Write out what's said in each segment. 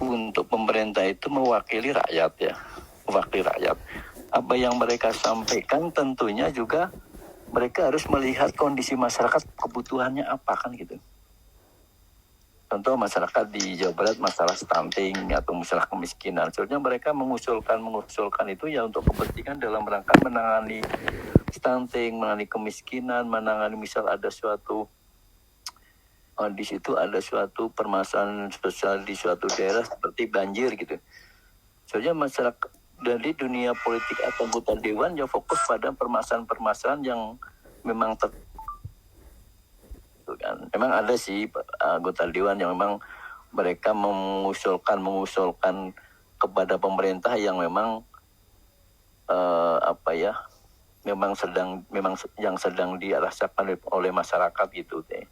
untuk pemerintah itu mewakili rakyat ya, mewakili rakyat. Apa yang mereka sampaikan tentunya juga mereka harus melihat kondisi masyarakat, kebutuhannya apa kan gitu. Contoh masyarakat di Jawa Barat masalah stunting atau masalah kemiskinan. Sebenarnya mereka mengusulkan itu ya untuk kepentingan dalam rangka menangani stunting, menangani kemiskinan, menangani misal ada suatu di situ ada suatu permasalahan sosial di suatu daerah seperti banjir gitu. Sebenarnya masyarakat dari dunia politik atau anggota dewan yang fokus pada permasalahan-permasalahan yang memang kan. Memang ada sih anggota dewan yang memang mereka mengusulkan kepada pemerintah yang memang yang sedang dirasakan oleh masyarakat gitu deh.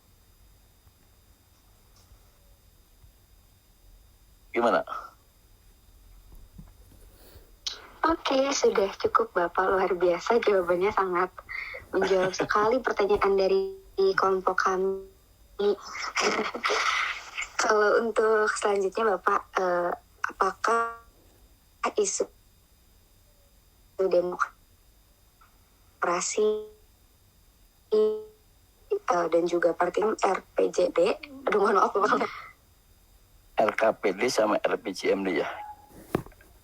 Gimana? Oke, sudah cukup Bapak, luar biasa jawabannya, sangat menjawab sekali pertanyaan dari kelompok kami. Kalau untuk selanjutnya Bapak, apakah isu demokrasi dan juga partai RPJD, mohon maaf Bapak. RKPD sama RPJMD ya?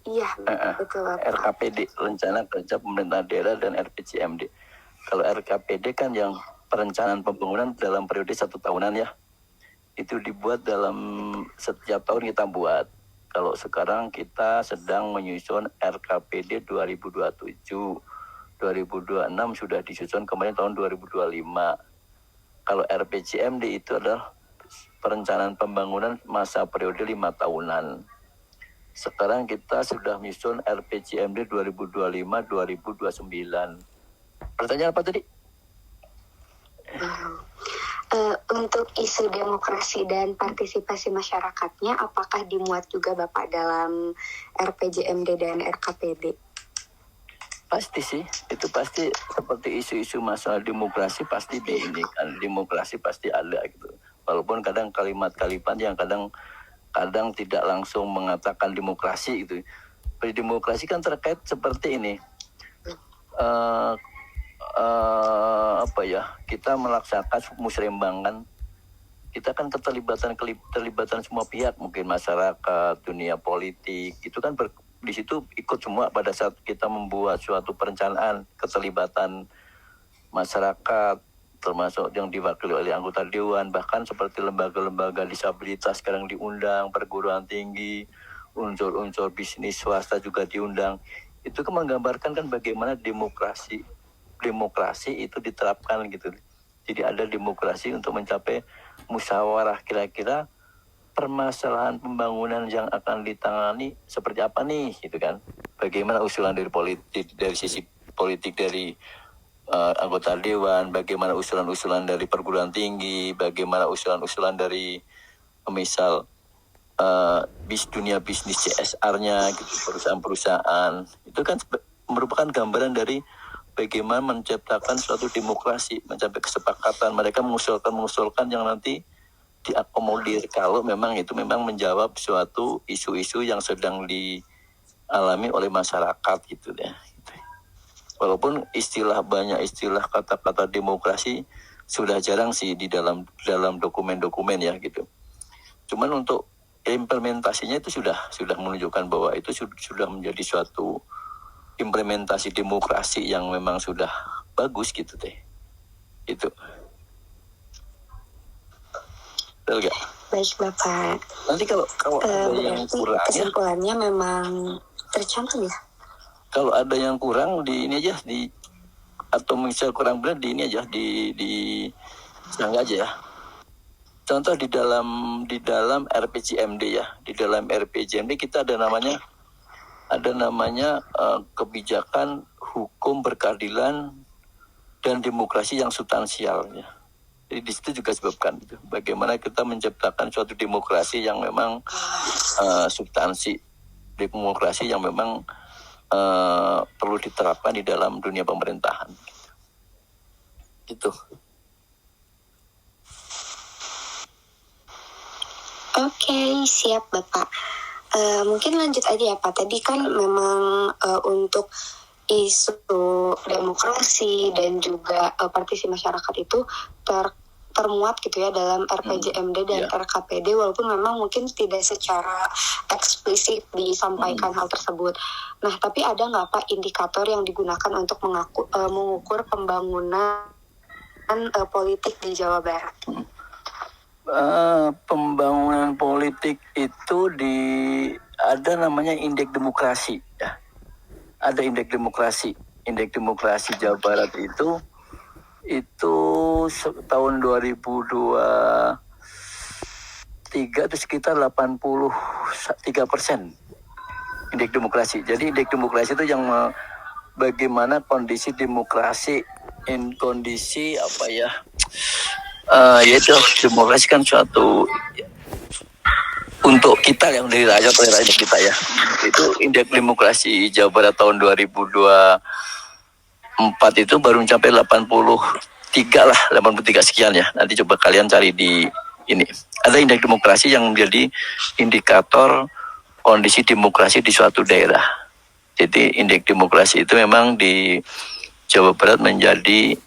Iya, betul Bapak. RKPD, Rencana Kerja Pemerintah Daerah, dan RPJMD. Kalau RKPD kan yang perencanaan pembangunan dalam periode 1 tahunan ya. Itu dibuat dalam setiap tahun kita buat. Kalau sekarang kita sedang menyusun RKPD 2027. 2026 sudah disusun kemarin tahun 2025. Kalau RPJMD itu adalah perencanaan pembangunan masa periode 5 tahunan. Sekarang kita sudah menyusun RPJMD 2025-2029. Pertanyaan apa tadi? Untuk isu demokrasi dan partisipasi masyarakatnya, apakah dimuat juga Bapak dalam RPJMD dan RKPD? Pasti sih, itu pasti seperti isu-isu masalah demokrasi pasti diindikan, demokrasi pasti ada gitu. Walaupun kadang kalimat-kalimat yang kadang tidak langsung mengatakan demokrasi gitu. Demokrasi kan terkait seperti ini. Kita melaksanakan musrembang, kita kan keterlibatan semua pihak, mungkin masyarakat, dunia politik, itu kan di situ ikut semua pada saat kita membuat suatu perencanaan, keterlibatan masyarakat, termasuk yang diwakili oleh anggota dewan, bahkan seperti lembaga-lembaga disabilitas sekarang diundang, perguruan tinggi, unsur-unsur bisnis swasta juga diundang. Itu kan menggambarkan kan bagaimana demokrasi itu diterapkan gitu. Jadi ada demokrasi untuk mencapai musyawarah, kira-kira permasalahan pembangunan yang akan ditangani seperti apa nih gitu kan. Bagaimana usulan dari politik, dari sisi politik dari anggota dewan, bagaimana usulan-usulan dari perguruan tinggi, bagaimana usulan-usulan dari misal dunia bisnis CSR-nya gitu, perusahaan-perusahaan. Itu kan merupakan gambaran dari bagaimana menciptakan suatu demokrasi, mencapai kesepakatan. Mereka mengusulkan yang nanti diakomodir kalau memang itu memang menjawab suatu isu-isu yang sedang dialami oleh masyarakat gitu ya. Walaupun banyak istilah kata-kata demokrasi sudah jarang sih di dalam dokumen-dokumen ya gitu. Cuman untuk implementasinya itu sudah menunjukkan bahwa itu sudah menjadi suatu implementasi demokrasi yang memang sudah bagus gitu deh. Itu. Betul gak? Baik Bapak. Nanti kalau ada yang kurang kesimpulannya ya, memang tercantum ya. Kalau ada yang kurang di ini aja atau misal kurang benar di ini aja di serang aja ya. Contoh di dalam RPJMD ya, di dalam RPJMD kita ada namanya kebijakan hukum berkeadilan dan demokrasi yang substansial ya. Jadi di situ juga sebabkan itu bagaimana kita menciptakan suatu demokrasi yang memang substansi, demokrasi yang memang perlu diterapkan di dalam dunia pemerintahan. Gitu. Oke, siap Bapak. Mungkin lanjut aja ya Pak. Tadi kan memang untuk isu demokrasi dan juga partisipasi masyarakat itu termuat gitu ya dalam RPJMD dan RKPD, walaupun memang mungkin tidak secara eksplisit disampaikan hal tersebut. Nah, tapi ada nggak Pak indikator yang digunakan untuk mengukur pembangunan politik di Jawa Barat? Pembangunan politik itu ada namanya indeks demokrasi ya. Ada indeks demokrasi Jawa Barat itu tahun 2023 itu sekitar 83% indeks demokrasi. Jadi indeks demokrasi itu yang bagaimana kondisi demokrasi, kondisi apa ya? Yaitu demokrasi kan suatu untuk kita yang dari rakyat oleh rakyat kita ya. Itu indeks demokrasi Jawa Barat tahun 2024 itu baru mencapai 83 sekian ya. Nanti coba kalian cari di ini. Ada indeks demokrasi yang menjadi indikator kondisi demokrasi di suatu daerah. Jadi indeks demokrasi itu memang di Jawa Barat menjadi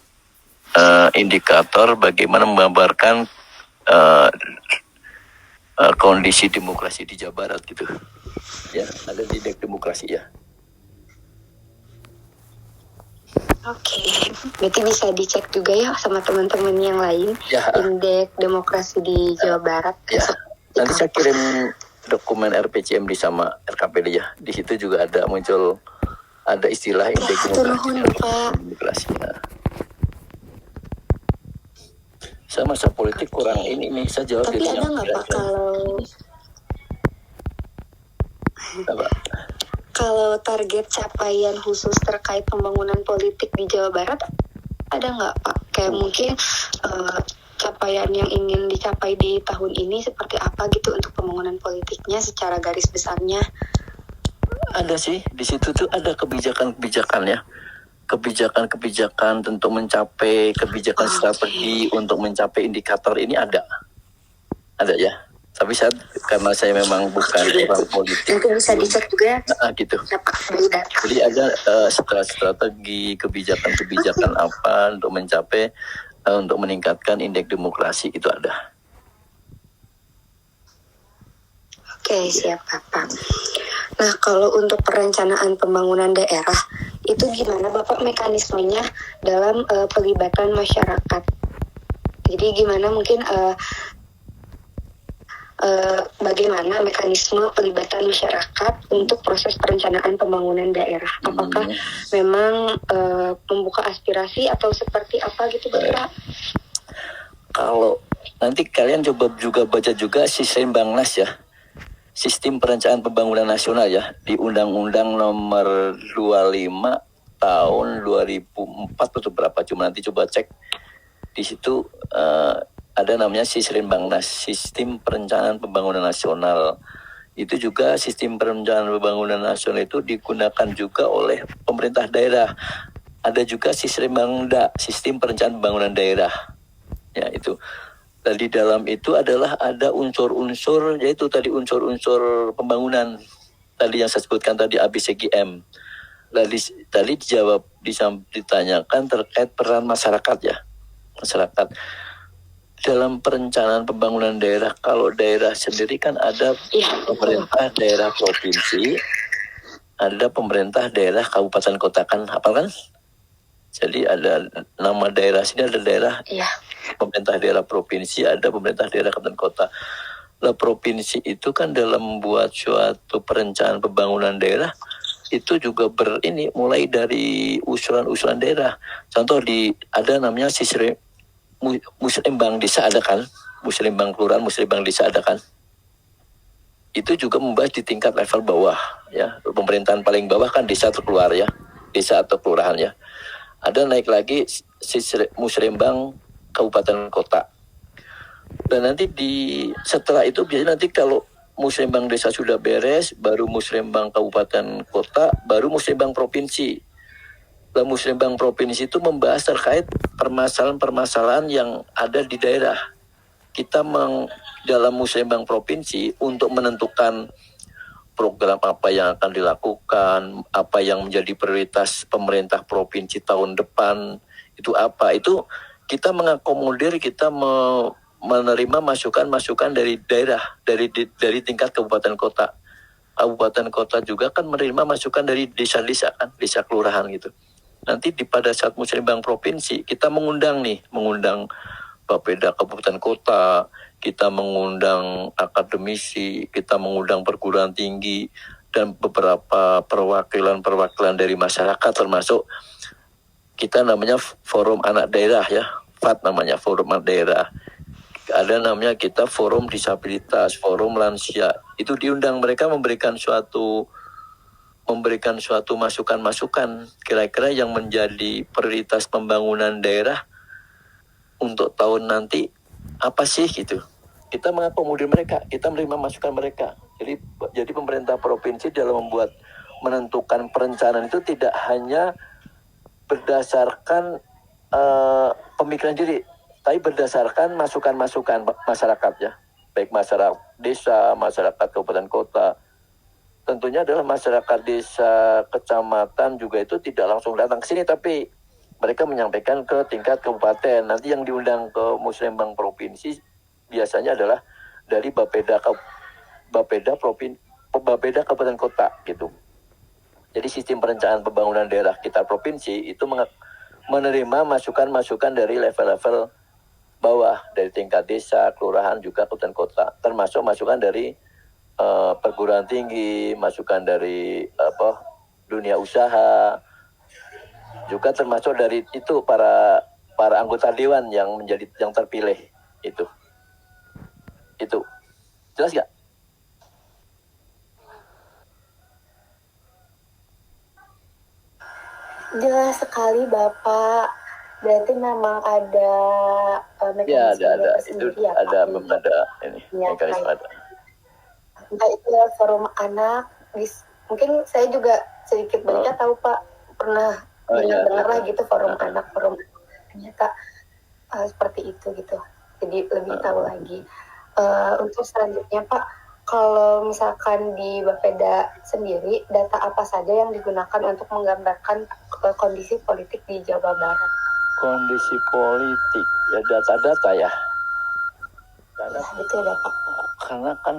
indikator bagaimana menggambarkan kondisi demokrasi di Jawa Barat gitu. Ya, ada indeks demokrasi ya. Oke, berarti bisa dicek juga ya sama teman-teman yang lain indeks demokrasi di Jawa Barat. Ya, nanti saya kirim dokumen RPJMD sama RKPD ya. Di situ juga ada muncul ada istilah indeks demokrasi. Ya. Saya masa politik kurang ini nih saya jawab. Tapi ada nggak Pak kalau target capaian khusus terkait pembangunan politik di Jawa Barat ada nggak Pak? Kayak mungkin capaian yang ingin dicapai di tahun ini seperti apa gitu untuk pembangunan politiknya secara garis besarnya? Ada sih, di situ tuh ada kebijakan-kebijakan ya. Kebijakan-kebijakan untuk mencapai kebijakan strategi untuk mencapai indikator ini ada ya. Tapi karena saya memang bukan orang politik. Mungkin bisa dicek juga. Gitu. Jadi ada strategi kebijakan apa untuk mencapai untuk meningkatkan indeks demokrasi itu ada. Oke, siap Bapak. Nah, kalau untuk perencanaan pembangunan daerah itu gimana Bapak mekanismenya dalam pelibatan masyarakat? Jadi gimana mungkin bagaimana mekanisme pelibatan masyarakat untuk proses perencanaan pembangunan daerah? Apakah memang membuka aspirasi atau seperti apa gitu Bapak? Kalau nanti kalian coba juga baca juga sistem Bangnas ya, sistem perencanaan pembangunan nasional ya, di Undang-Undang Nomor 25 tahun 2004 atau berapa, cuma nanti coba cek di situ. Ada namanya sistem Bangnas, sistem perencanaan pembangunan nasional. Itu juga sistem perencanaan pembangunan nasional itu digunakan juga oleh pemerintah daerah. Ada juga sistem Bangda, sistem perencanaan pembangunan daerah. Ya itu. Dan di dalam itu adalah ada unsur-unsur, yaitu tadi unsur-unsur pembangunan. Tadi yang saya sebutkan tadi ABCGM. Tadi ditanyakan terkait peran masyarakat ya. Masyarakat. Dalam perencanaan pembangunan daerah, kalau daerah sendiri kan ada pemerintah daerah provinsi, ada pemerintah daerah kabupaten kota kan, hafal kan? Jadi ada nama daerah sini, ada daerah pemerintah daerah provinsi, ada pemerintah daerah kabupaten kota. Lah provinsi itu kan dalam membuat suatu perencanaan pembangunan daerah itu juga mulai dari usulan-usulan daerah. Contoh ada namanya Muslimbang desa ada kan, Muslimbang kelurahan, Muslimbang desa ada kan. Itu juga membahas di tingkat level bawah ya, pemerintahan paling bawah kan desa atau keluar ya, desa atau kelurahan ya. Ada naik lagi Muslimbang kabupaten kota. Dan nanti setelah itu biasanya nanti kalau Muslimbang desa sudah beres, baru Muslimbang kabupaten kota, baru Muslimbang provinsi. Muslimbang provinsi itu membahas terkait permasalahan-permasalahan yang ada di daerah. Kita dalam Muslimbang provinsi untuk menentukan program apa yang akan dilakukan, apa yang menjadi prioritas pemerintah provinsi tahun depan, itu apa. Itu kita mengakomodir, kita menerima masukan-masukan dari daerah, dari tingkat kabupaten kota. Kabupaten kota juga kan menerima masukan dari desa-desa kan, desa kelurahan gitu. Nanti pada saat musrembang provinsi, kita mengundang Bapeda kabupaten kota, kita mengundang akademisi, kita mengundang perguruan tinggi, dan beberapa perwakilan dari masyarakat, termasuk kita namanya Forum Anak Daerah ya, FAD namanya, Forum Anak Daerah. Ada namanya kita Forum Disabilitas, Forum Lansia. Itu diundang, mereka memberikan suatu masukan-masukan kira-kira yang menjadi prioritas pembangunan daerah untuk tahun nanti apa sih gitu. Kita mengakomodir mereka, kita menerima masukan mereka. Jadi pemerintah provinsi dalam menentukan perencanaan itu tidak hanya berdasarkan pemikiran diri, tapi berdasarkan masukan-masukan masyarakat ya, baik masyarakat desa, masyarakat kabupaten kota. Tentunya adalah masyarakat desa, kecamatan juga itu tidak langsung datang ke sini, tapi mereka menyampaikan ke tingkat kabupaten. Nanti yang diundang ke musrembang provinsi biasanya adalah dari Bapeda kabupaten kota gitu. Jadi sistem perencanaan pembangunan daerah kita provinsi itu menerima masukan-masukan dari level-level bawah, dari tingkat desa, kelurahan, juga kabupaten kota, termasuk masukan dari perguruan tinggi, masukan dari dunia usaha, juga termasuk dari itu para anggota dewan yang terpilih itu jelas nggak? Jelas sekali Bapak. Berarti memang ada mekanisme ada tersendiri itu, ya ada Pak? ini Ya, mekanisme ada. Entah itu forum anak, mungkin saya juga sedikit banyak tahu Pak, pernah dengar lah gitu forum anak, ternyata seperti itu gitu. Jadi lebih tahu lagi. Untuk selanjutnya Pak, kalau misalkan di Bapeda sendiri, data apa saja yang digunakan untuk menggambarkan kondisi politik di Jawa Barat? Kondisi politik ya, data-data ya. Karena betul ya Pak. Karena kan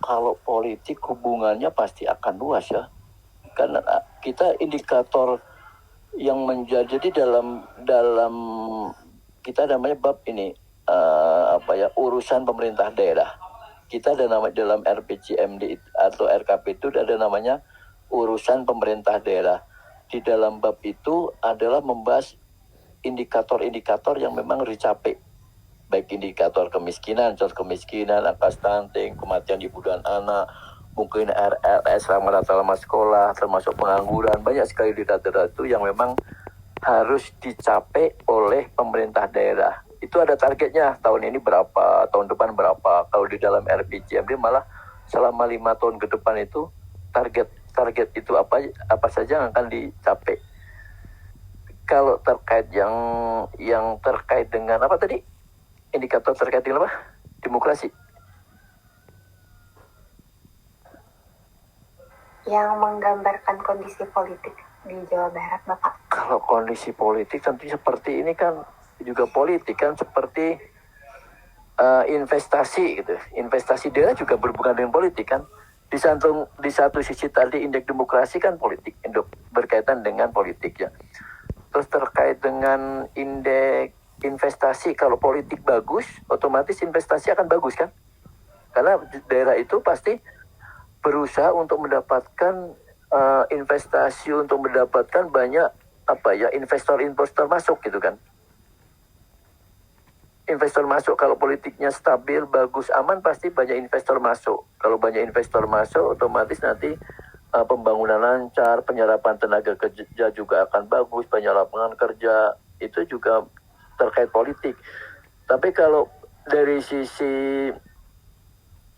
kalau politik hubungannya pasti akan luas ya. Karena kita indikator yang menjadi dalam kita namanya bab ini urusan pemerintah daerah. Kita ada nama dalam RPJMD atau RKP itu ada namanya urusan pemerintah daerah. Di dalam bab itu adalah membahas indikator-indikator yang memang dicapai, baik indikator kemiskinan, angka stunting, kematian ibu dan anak, mungkin RLS, rata lama sekolah, termasuk pengangguran. Banyak sekali data-data itu yang memang harus dicapai oleh pemerintah daerah. Itu ada targetnya, tahun ini berapa, tahun depan berapa. Kalau di dalam RPJMD malah selama 5 tahun ke depan itu target itu apa saja yang akan dicapai. Kalau terkait yang terkait dengan apa tadi? Indikator terkait dengan apa? Demokrasi. Yang menggambarkan kondisi politik di Jawa Barat, Bapak. Kalau kondisi politik tentu seperti ini kan juga politik kan, seperti investasi gitu. Investasi daerah juga berhubungan dengan politik kan. Di satu sisi tadi indeks demokrasi kan politik, berkaitan dengan politik ya. Terus terkait dengan indeks investasi, kalau politik bagus, otomatis investasi akan bagus kan? Karena daerah itu pasti berusaha untuk mendapatkan investasi, untuk mendapatkan banyak investor masuk gitu kan. Investor masuk, kalau politiknya stabil, bagus, aman, pasti banyak investor masuk. Kalau banyak investor masuk, otomatis nanti pembangunan lancar, penyerapan tenaga kerja juga akan bagus, banyak lapangan kerja, itu juga terkait politik. Tapi kalau dari sisi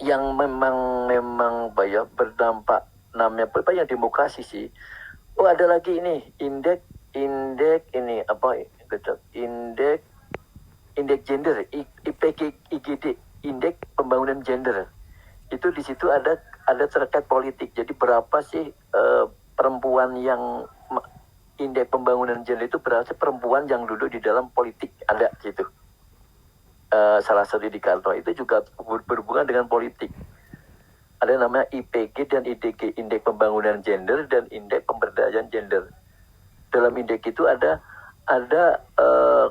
yang memang berdampak, namanya yang demokrasi sih. Oh, ada lagi ini indeks ini indeks gender, IPG IGD, indeks pembangunan gender. itu di situ ada terkait politik. Jadi berapa sih perempuan yang indeks pembangunan gender itu berapa sih perempuan yang duduk di dalam politik, ada gitu. Salah satu indikator itu juga berhubungan dengan politik. Ada namanya IPG dan IDG, indeks pembangunan gender dan indeks pemberdayaan gender. Dalam indeks itu ada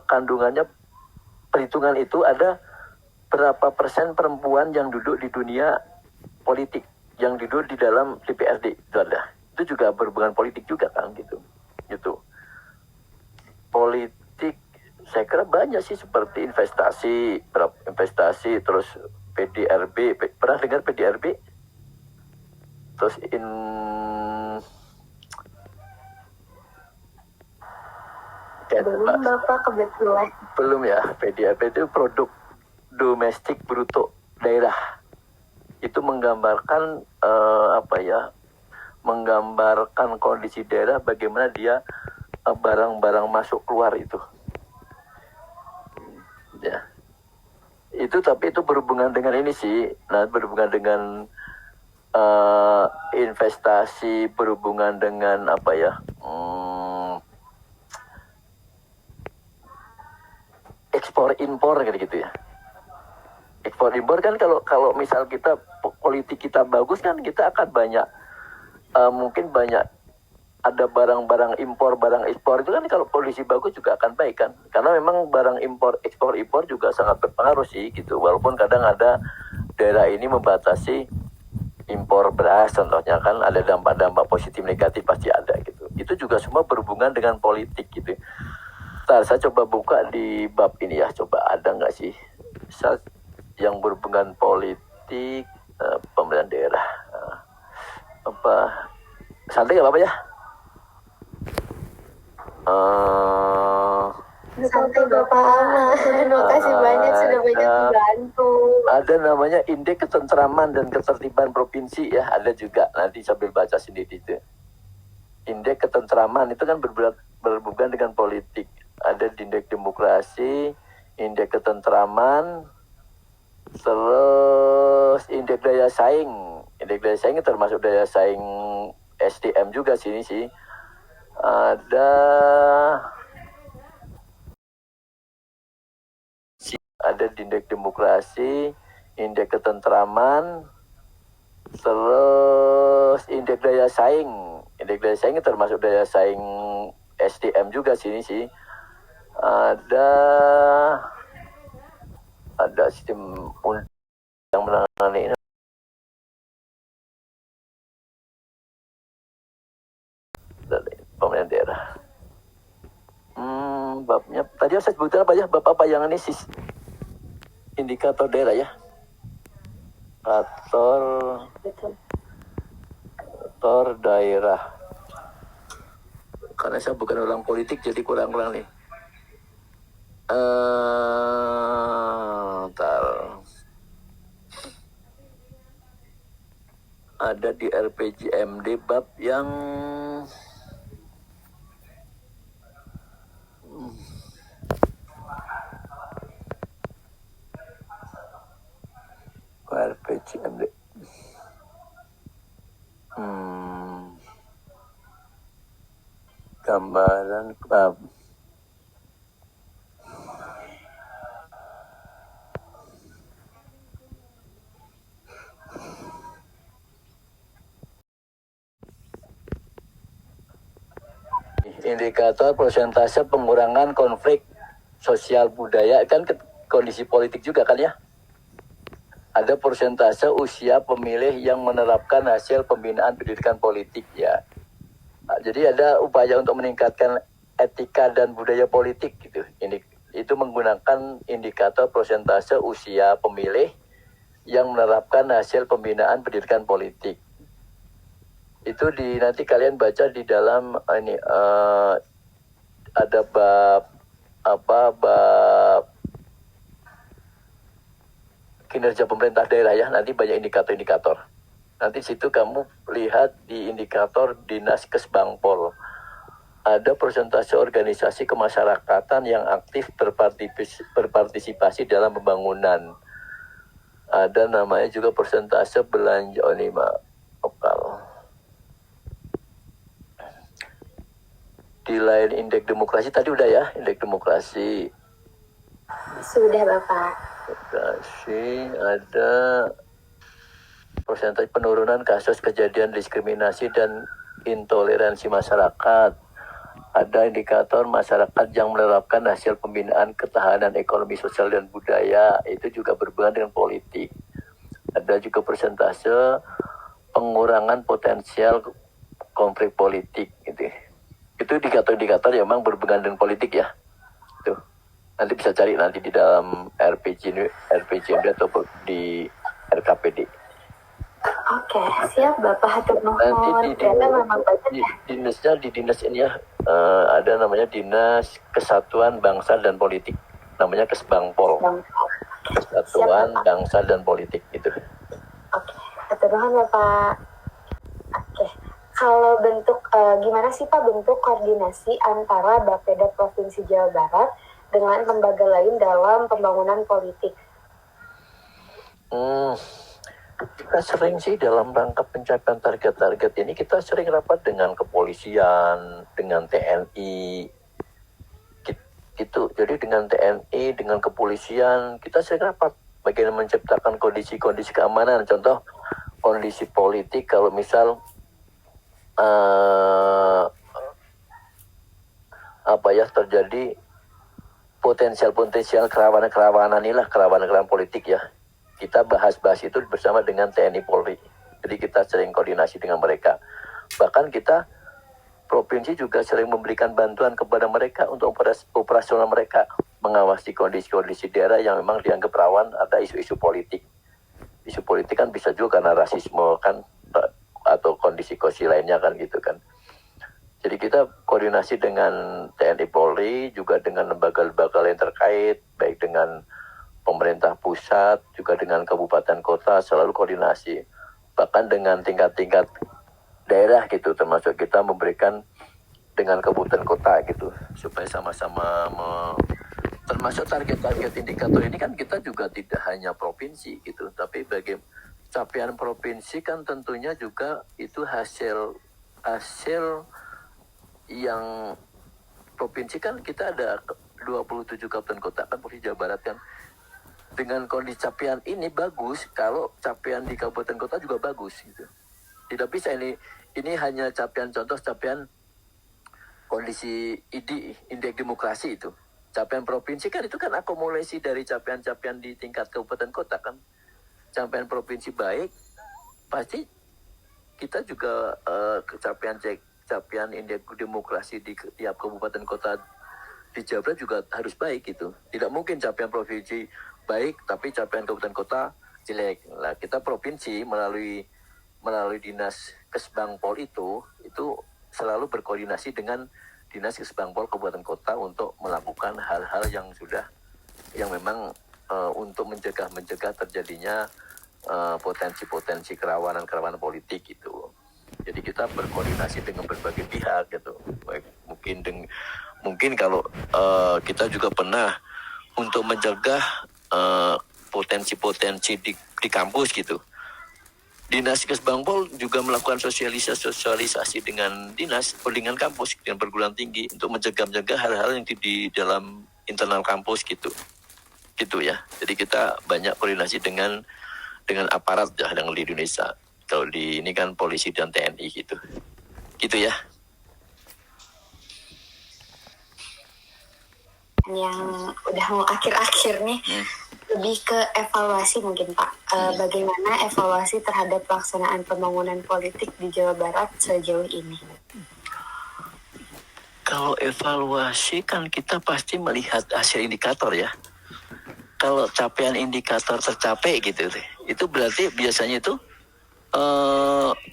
kandungannya, perhitungan itu ada berapa persen perempuan yang duduk di dunia politik, yang duduk di dalam DPRD itu ada. Itu juga berhubungan politik juga kan gitu. Politik saya kira banyak sih, seperti investasi terus PDRB, pernah dengar PDRB? Terus Belum Bapak, kebetulan. Belum ya. PDRB itu produk domestik bruto daerah. Itu menggambarkan menggambarkan kondisi daerah, bagaimana dia barang-barang masuk keluar itu. Ya. Tapi itu berhubungan dengan ini sih. Nah, berhubungan dengan investasi, berhubungan dengan ekspor impor gitu ya. Ekspor impor kan, kalau misal kita politik kita bagus kan, kita akan banyak mungkin banyak ada barang-barang impor, barang ekspor itu kan, kalau kondisi bagus juga akan baik kan, karena memang barang ekspor impor juga sangat berpengaruh sih gitu. Walaupun kadang ada daerah ini membatasi impor beras contohnya kan, ada dampak-dampak positif negatif pasti ada gitu. Itu juga semua berhubungan dengan politik gitu. Ntar saya coba buka di bab ini ya, coba ada nggak sih yang berhubungan politik pemerintahan daerah. Santai nggak apa-apa ya? Santai Bapak Ama. Terima kasih banyak, sudah banyak membantu. Ada namanya indeks ketentraman dan ketertiban provinsi ya, ada juga, nanti sambil baca sendiri itu. Indeks ketentraman itu kan berhubungan dengan politik. Ada indeks demokrasi, indeks ketentraman, terus indeks daya saing. Indeks daya saing termasuk daya saing SDM juga sini sih. Ada indeks demokrasi, indeks ketentraman, terus indeks daya saing. Indeks daya saing termasuk daya saing SDM juga sini sih. Ada sistem yang menangani ini. Pemerintahan daerah. Babnya tadi saya sebutkan apa ya, bab apa yang ini sih? Indikator daerah ya. Indikator daerah. Karena saya bukan orang politik jadi kurang-kurang nih. Ada di RPJMD bab yang RPJMD. Gambaran bab. Indikator persentase pengurangan konflik sosial budaya, kan kondisi politik juga kan ya. Ada persentase usia pemilih yang menerapkan hasil pembinaan pendidikan politik ya. Jadi ada upaya untuk meningkatkan etika dan budaya politik gitu. Itu menggunakan indikator persentase usia pemilih yang menerapkan hasil pembinaan pendidikan politik. Itu nanti kalian baca di dalam ini ada bab kinerja pemerintah daerah ya. Nanti banyak indikator-indikator. Nanti situ kamu lihat di indikator Dinas Kesbangpol. Ada persentase organisasi kemasyarakatan yang aktif berpartisipasi dalam pembangunan. Ada namanya juga persentase belanja lokal. Di lain indeks demokrasi tadi udah ya, indeks demokrasi. Sudah Bapak. Demokrasi ada persentase penurunan kasus kejadian diskriminasi dan intoleransi masyarakat. Ada indikator masyarakat yang menerapkan hasil pembinaan ketahanan ekonomi, sosial, dan budaya. Itu juga berhubungan dengan politik. Ada juga persentase pengurangan potensial konflik politik. Itu indikator-indikator yang memang berhubungan dengan politik ya. Itu. Nanti bisa cari nanti di dalam RPJMD atau di RKPD. Oke, siap Bapak. Hatur nuhun. Nanti di dinas ini ya, ada namanya Dinas Kesatuan Bangsa dan Politik, namanya Kesbangpol. Kesatuan Bangsa dan Politik itu. Oke, hatur nuhun Bapak. Oke, kalau bentuk gimana sih Pak bentuk koordinasi antara Bapeda Provinsi Jawa Barat dengan lembaga lain dalam pembangunan politik? Kita sering sih dalam rangka pencapaian target-target ini kita sering rapat dengan kepolisian, dengan TNI, gitu. Jadi dengan TNI, dengan kepolisian kita sering rapat bagaimana menciptakan kondisi-kondisi keamanan. Contoh kondisi politik kalau misal terjadi potensial kerawanan politik ya. Kita bahas itu bersama dengan TNI Polri. Jadi kita sering koordinasi dengan mereka. Bahkan kita provinsi juga sering memberikan bantuan kepada mereka untuk operasional mereka, mengawasi kondisi-kondisi daerah yang memang dianggap rawan ada isu-isu politik. Isu politik kan bisa juga karena rasisme kan atau kondisi-kondisi lainnya kan gitu kan. Jadi kita koordinasi dengan TNI Polri, juga dengan lembaga-lembaga lain terkait, baik dengan pemerintah pusat, juga dengan kabupaten kota, selalu koordinasi. Bahkan dengan tingkat-tingkat daerah gitu, termasuk kita memberikan dengan kabupaten kota gitu, supaya sama-sama termasuk target-target indikator ini kan kita juga tidak hanya provinsi gitu, tapi bagi capaian provinsi kan tentunya juga itu hasil yang provinsi kan kita ada 27 kabupaten kota kan Provinsi Jawa Barat kan. Dengan kondisi capaian ini bagus kalau capaian di kabupaten kota juga bagus gitu. Tidak bisa ini hanya capaian kondisi indeks demokrasi itu. Capaian provinsi kan itu kan akumulasi dari capaian-capaian di tingkat kabupaten kota kan. Capaian provinsi baik pasti kita juga capaian indeks demokrasi di tiap kabupaten kota di Jawa Barat juga harus baik gitu. Tidak mungkin capaian provinsi baik tapi capaian kabupaten kota jelek. Nah, kita provinsi melalui Dinas Kesbangpol itu selalu berkoordinasi dengan Dinas Kesbangpol kabupaten kota untuk melakukan hal-hal yang memang untuk mencegah terjadinya potensi kerawanan politik gitu. Jadi kita berkoordinasi dengan berbagai pihak gitu. Baik, mungkin kalau kita juga pernah untuk mencegah potensi di kampus gitu. Dinas Kesbangpol juga melakukan sosialisasi dengan dengan kampus dengan perguruan tinggi untuk mencegah hal-hal yang di dalam internal kampus gitu ya. Jadi kita banyak koordinasi dengan aparat ya dengan di Indonesia. Kalau di ini kan polisi dan TNI gitu ya. Yang udah mau akhir-akhir nih, lebih ke evaluasi mungkin Pak. Bagaimana evaluasi terhadap pelaksanaan pembangunan politik di Jawa Barat sejauh ini? Kalau evaluasi kan kita pasti melihat hasil indikator ya. Kalau capaian indikator tercapai gitu, itu berarti biasanya itu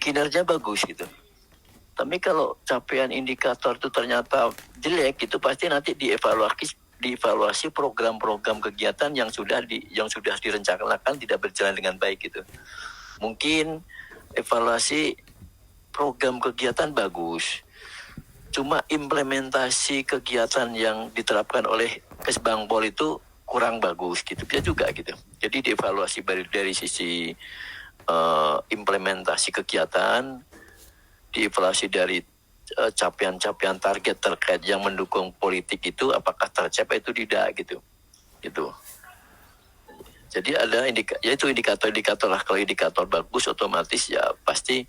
kinerja bagus gitu. Tapi kalau capaian indikator itu ternyata jelek, itu pasti nanti dievaluasi program-program kegiatan yang sudah direncanakan tidak berjalan dengan baik gitu. Mungkin evaluasi program kegiatan bagus, cuma implementasi kegiatan yang diterapkan oleh Kesbangpol itu kurang bagus gitu, bisa juga gitu. Jadi dievaluasi dari sisi implementasi kegiatan, dievaluasi dari capaian-capaian target terkait yang mendukung politik itu apakah tercapai itu tidak gitu. Jadi ada indikator lah. Kalau indikator bagus otomatis ya pasti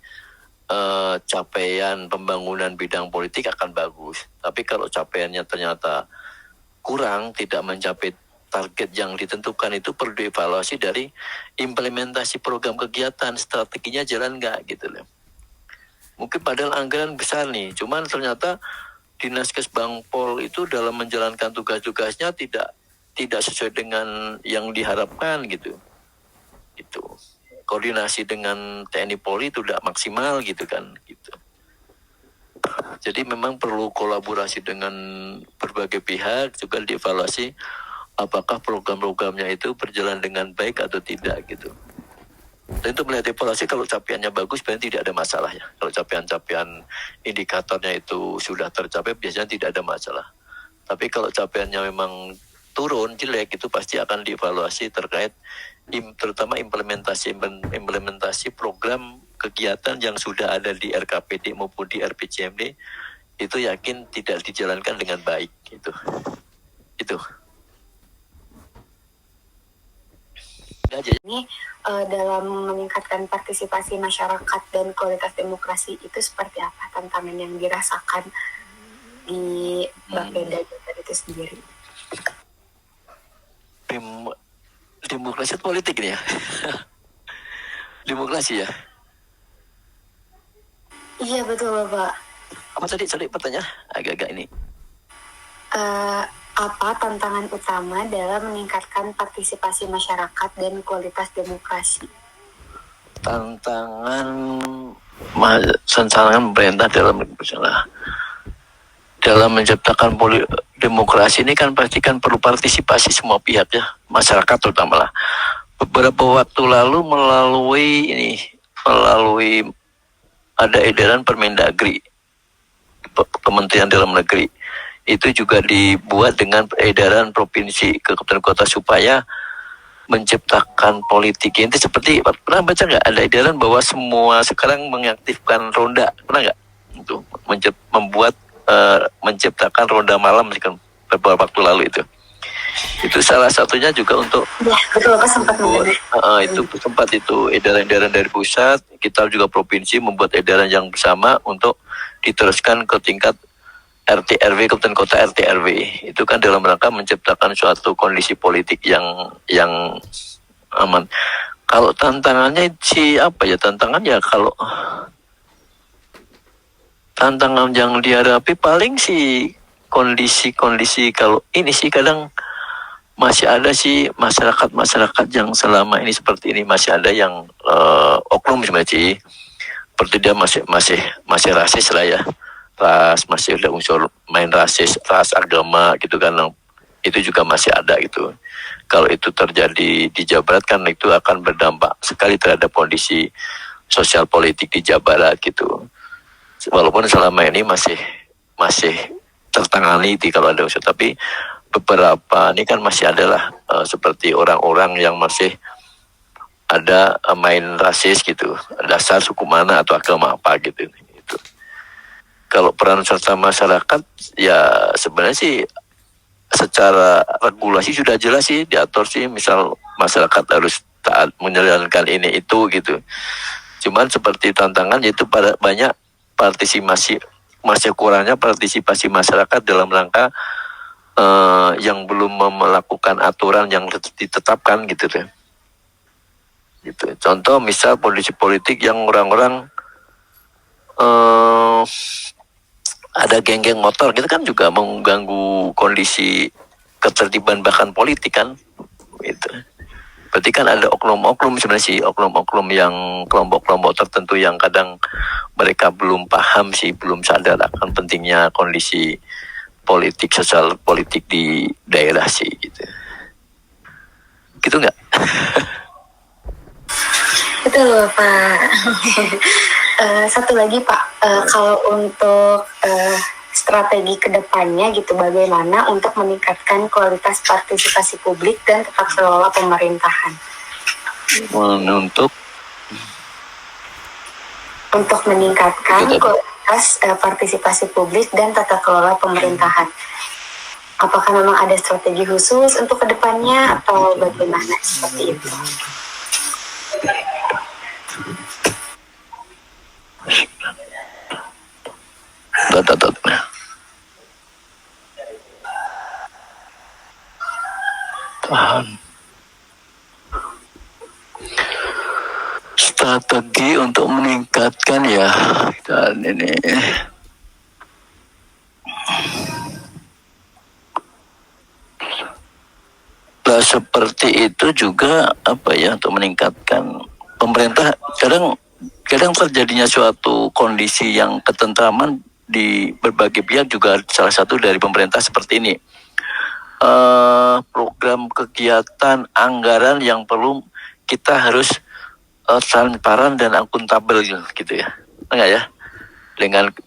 capaian pembangunan bidang politik akan bagus. Tapi kalau capaiannya ternyata kurang, tidak mencapai target yang ditentukan, itu perlu dievaluasi dari implementasi program kegiatan, strateginya jalan nggak gitu loh. Mungkin padahal anggaran besar nih, cuman ternyata Dinas Kesbangpol itu dalam menjalankan tugas-tugasnya tidak sesuai dengan yang diharapkan gitu. Itu koordinasi dengan TNI Polri itu tidak maksimal gitu kan gitu. Jadi memang perlu kolaborasi dengan berbagai pihak, juga dievaluasi apakah program-programnya itu berjalan dengan baik atau tidak gitu. Dan itu melihat evaluasi, kalau capaiannya bagus berarti tidak ada masalah ya. Kalau capaian-capaian indikatornya itu sudah tercapai biasanya tidak ada masalah. Tapi kalau capaiannya memang turun, jelek, itu pasti akan dievaluasi terkait terutama implementasi program kegiatan yang sudah ada di RKPD maupun di RPJMD, itu yakin tidak dijalankan dengan baik gitu. Itu. Ini dalam meningkatkan partisipasi masyarakat dan kualitas demokrasi itu seperti apa tantangan yang dirasakan di Bapeda itu sendiri? Demokrasi politik nih ya. Demokrasi ya. Iya betul Bapak. Apa tadi pertanyaan agak-agak ini? Apa tantangan utama dalam meningkatkan partisipasi masyarakat dan kualitas demokrasi? Tantangan pemerintah dalam menciptakan demokrasi ini kan pasti kan perlu partisipasi semua pihak ya, masyarakat terutama lah. Beberapa waktu lalu melalui ada edaran Permendagri, Kementerian Dalam Negeri, itu juga dibuat dengan edaran provinsi ke kabupaten kota supaya menciptakan politik ini seperti, pernah baca nggak ada edaran bahwa semua sekarang mengaktifkan ronda, pernah nggak? Untuk menciptakan ronda malam kan beberapa waktu lalu itu salah satunya juga untuk betul Pak, sempat itu edaran-edaran dari pusat, kita juga provinsi membuat edaran yang bersama untuk diteruskan ke tingkat RT RW, kabupaten kota RT RW. Itu kan dalam rangka menciptakan suatu kondisi politik yang aman. Kalau tantangannya kalau tantangan yang dihadapi paling sih kondisi kalau ini sih kadang masih ada sih masyarakat yang selama ini seperti ini, masih ada yang oknum sebenarnya sih, seperti dia masih rasis lah ya. Masih ada unsur main ras agama gitu kan, itu juga masih ada gitu. Kalau itu terjadi di Jawa Barat kan itu akan berdampak sekali terhadap kondisi sosial politik di Jawa Barat gitu. Walaupun selama ini masih tertangani kalau ada unsur, tapi beberapa ini kan masih adalah seperti orang-orang yang masih ada main rasis gitu, dasar suku mana atau agama apa gitu. Kalau peran serta masyarakat ya sebenarnya sih secara regulasi sudah jelas sih diatur sih, misal masyarakat harus taat menjalankan ini itu gitu. Cuman seperti tantangan yaitu pada banyak partisipasi, masih kurangnya partisipasi masyarakat dalam rangka yang belum melakukan aturan yang ditetapkan gitu deh. Gitu. Contoh misal kondisi politik yang orang-orang ada geng-geng motor gitu kan juga mengganggu kondisi ketertiban bahkan politik kan gitu. Berarti kan ada oknum-oknum sebenarnya sih, oknum-oknum yang kelompok-kelompok tertentu yang kadang mereka belum paham sih, belum sadar akan pentingnya kondisi politik, sosial politik di daerah sih gitu. Gitu nggak? Betul Pak. Satu lagi Pak, kalau untuk strategi kedepannya gitu, bagaimana untuk meningkatkan kualitas partisipasi publik dan tata kelola pemerintahan. Untuk meningkatkan kualitas partisipasi publik dan tata kelola pemerintahan. Apakah memang ada strategi khusus untuk kedepannya atau bagaimana seperti itu? Strategi untuk meningkatkan ya, dan ini seperti itu juga apa ya, untuk meningkatkan pemerintah. Kadang terjadinya suatu kondisi yang ketentraman di berbagai pihak juga salah satu dari pemerintah seperti ini. Program kegiatan anggaran yang perlu kita harus transparan dan akuntabel gitu ya, enggak ya?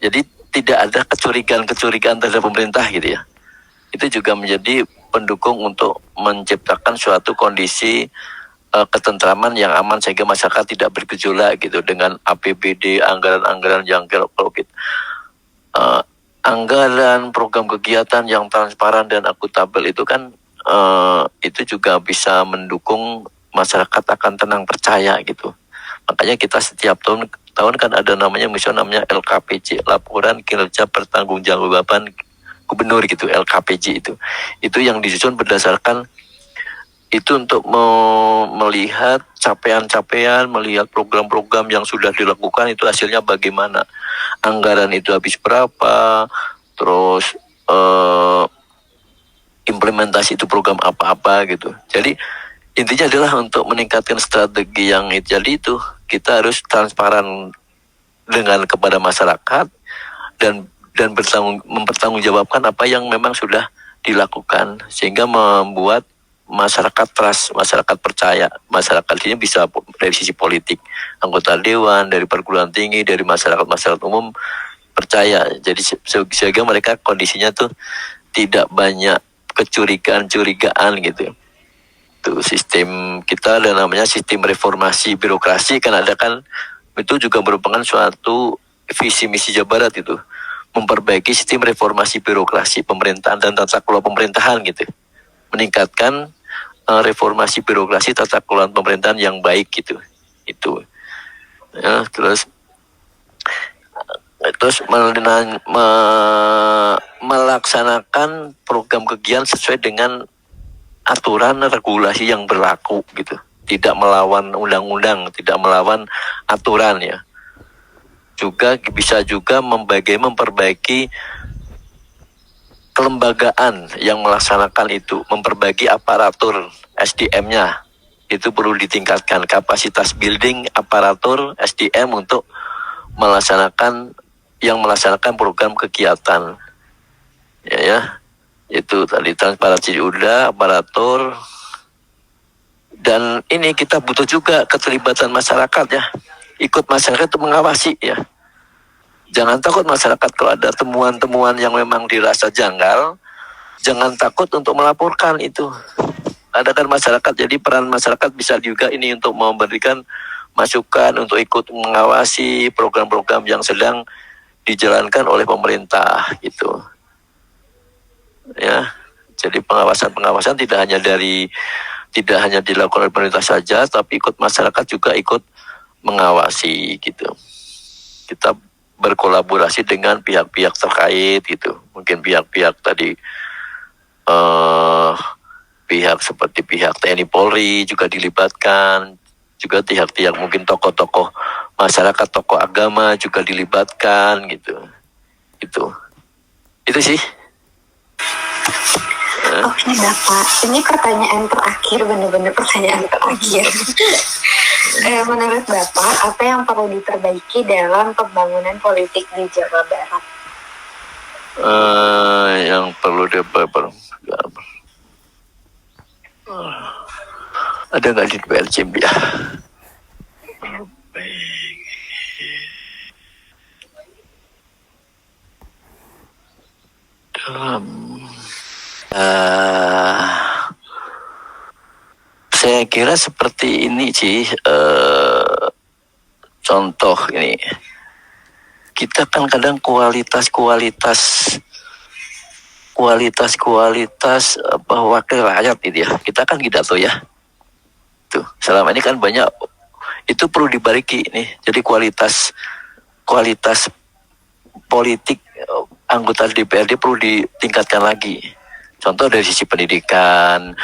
Jadi tidak ada kecurigaan terhadap pemerintah gitu ya. Itu juga menjadi pendukung untuk menciptakan suatu kondisi ketentraman yang aman sehingga masyarakat tidak bergejolak gitu dengan APBD, anggaran-anggaran yang kalau kita anggaran program kegiatan yang transparan dan akuntabel itu kan itu juga bisa mendukung masyarakat akan tenang percaya gitu. Makanya kita setiap tahun kan ada namanya LKPJ, laporan kinerja pertanggungjawaban gubernur gitu, LKPJ itu yang disusun berdasarkan itu untuk melihat capaian-capaian, melihat program-program yang sudah dilakukan itu hasilnya bagaimana, anggaran itu habis berapa, terus implementasi itu program apa-apa gitu. Jadi intinya adalah untuk meningkatkan strategi yang jadi itu kita harus transparan dengan kepada masyarakat dan mempertanggungjawabkan apa yang memang sudah dilakukan sehingga membuat masyarakat trust, masyarakat percaya, masyarakat ini bisa dari sisi politik, anggota dewan, dari perguruan tinggi, dari masyarakat umum percaya. Jadi sehingga mereka kondisinya tuh tidak banyak kecurigaan gitu. Itu sistem kita ada namanya sistem reformasi birokrasi kan ada kan, itu juga merupakan suatu visi misi Jawa Barat itu, memperbaiki sistem reformasi birokrasi pemerintahan dan tata kelola pemerintahan gitu, meningkatkan reformasi birokrasi tata kelola pemerintahan yang baik gitu. Itu ya, terus melaksanakan program kegiatan sesuai dengan aturan regulasi yang berlaku gitu, tidak melawan undang-undang, tidak melawan aturan ya. Juga bisa juga memperbaiki kelembagaan yang melaksanakan itu, memperbaiki aparatur SDM-nya, itu perlu ditingkatkan kapasitas building aparatur SDM untuk melaksanakan program kegiatan ya. Itu tadi transparansi udah, aparatur, dan ini kita butuh juga keterlibatan masyarakat ya, ikut masyarakat untuk mengawasi ya. Jangan takut masyarakat kalau ada temuan-temuan yang memang dirasa janggal, jangan takut untuk melaporkan itu. Ada kan masyarakat, jadi peran masyarakat bisa juga ini untuk memberikan masukan untuk ikut mengawasi program-program yang sedang dijalankan oleh pemerintah gitu. Ya, jadi pengawasan tidak hanya dilakukan oleh pemerintah saja, tapi ikut masyarakat juga ikut mengawasi gitu. Kita berkolaborasi dengan pihak-pihak terkait gitu, mungkin pihak-pihak tadi pihak seperti pihak TNI Polri juga dilibatkan, juga pihak-pihak mungkin tokoh-tokoh masyarakat, tokoh agama juga dilibatkan gitu. Itu sih. Oke Bapak, ini pertanyaan terakhir, benar-benar pertanyaan terakhir. Menurut Bapak, apa yang perlu diperbaiki dalam pembangunan politik di Jawa Barat? Yang perlu diperbaiki ada nggak di PLCM ya? Saya kira seperti ini sih, contoh ini. Kita kan kadang kualitas wakil rakyat itu ya. Kita kan tidak tahu ya. Tuh, selama ini kan banyak itu perlu dibariki nih. Jadi kualitas politik anggota DPRD perlu ditingkatkan lagi. Contoh dari sisi pendidikan,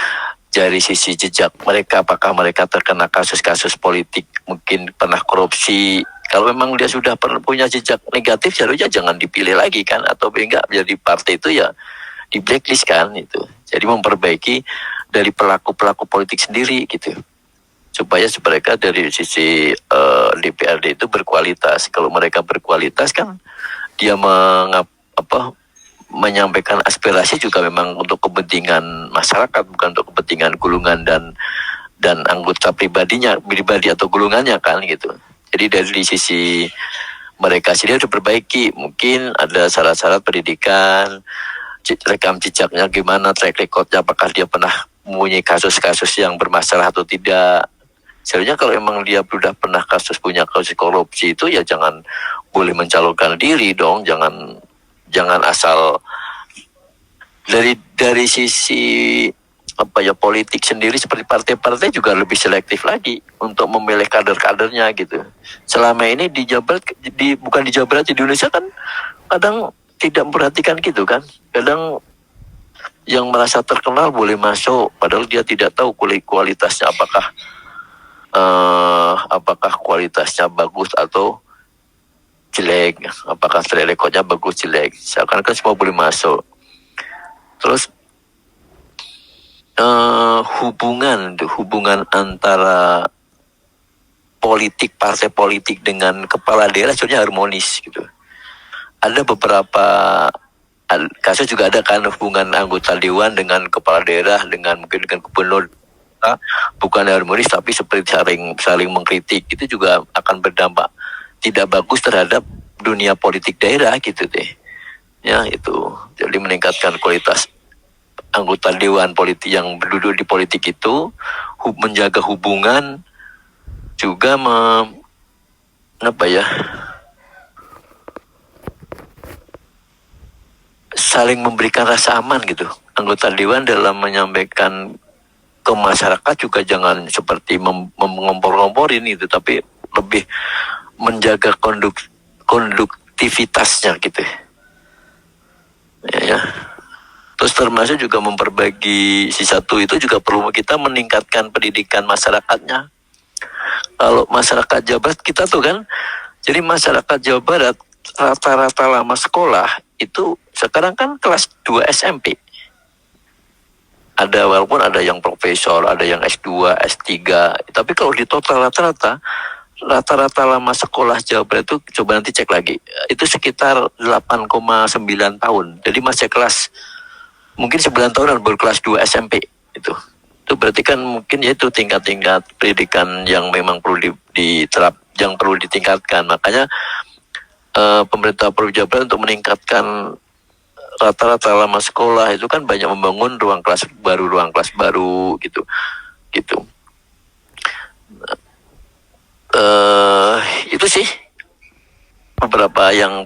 dari sisi jejak mereka, apakah mereka terkena kasus-kasus politik, mungkin pernah korupsi. Kalau memang dia sudah punya jejak negatif, seharusnya jangan dipilih lagi kan, atau enggak jadi partai itu ya di blacklist kan itu. Jadi memperbaiki dari pelaku politik sendiri gitu, supaya mereka dari sisi DPRD itu berkualitas. Kalau mereka berkualitas kan dia menyampaikan aspirasi juga memang untuk kepentingan masyarakat, bukan untuk kepentingan golongan dan anggota pribadi atau golongannya kan gitu. Jadi dari sisi mereka sendiri harus diperbaiki. Mungkin ada syarat-syarat pendidikan, rekam jejaknya gimana, track recordnya, apakah dia pernah mempunyai kasus-kasus yang bermasalah atau tidak. Sebenarnya kalau memang dia sudah pernah punya kasus korupsi itu ya jangan boleh mencalonkan diri dong, jangan asal. Dari sisi politik sendiri, seperti partai-partai juga lebih selektif lagi untuk memilih kader-kadernya gitu. Selama ini di Jawa Barat, di Indonesia kan kadang tidak memperhatikan gitu kan. Kadang yang merasa terkenal boleh masuk, padahal dia tidak tahu kualitasnya apakah kualitasnya bagus atau jelek, apakah track recordnya bagus jelek. Seakan-akan semua boleh masuk. Terus hubungan antara partai politik dengan kepala daerah sebenarnya harmonis gitu. Ada beberapa kasus juga ada kan, hubungan anggota dewan dengan kepala daerah, mungkin dengan gubernur, bukan harmonis tapi seperti saling mengkritik. Itu juga akan berdampak tidak bagus terhadap dunia politik daerah gitu deh. Ya itu, jadi meningkatkan kualitas anggota dewan politik yang berduduk di politik itu, menjaga hubungan juga saling memberikan rasa aman gitu. Anggota dewan dalam menyampaikan ke masyarakat juga jangan seperti mengompor-ngomporin itu, tapi lebih menjaga konduktivitasnya gitu ya. Terus termasuk juga memperbaiki satu itu juga perlu kita meningkatkan pendidikan masyarakatnya. Kalau masyarakat Jawa Barat kita tuh kan, jadi masyarakat Jawa Barat rata-rata lama sekolah itu sekarang kan kelas 2 SMP. Walaupun ada yang profesor, ada yang S2, S3, tapi kalau di total rata-rata lama sekolah Jawa Barat itu, coba nanti cek lagi, itu sekitar 8,9 tahun. Jadi masih kelas mungkin 9 tahunan baru kelas 2 SMP itu berarti kan mungkin ya itu tingkat-tingkat pendidikan yang memang perlu yang perlu ditingkatkan. Makanya pemerintah Provinsi Jawa Barat untuk meningkatkan rata-rata lama sekolah itu kan banyak membangun ruang kelas baru gitu. Itu sih beberapa yang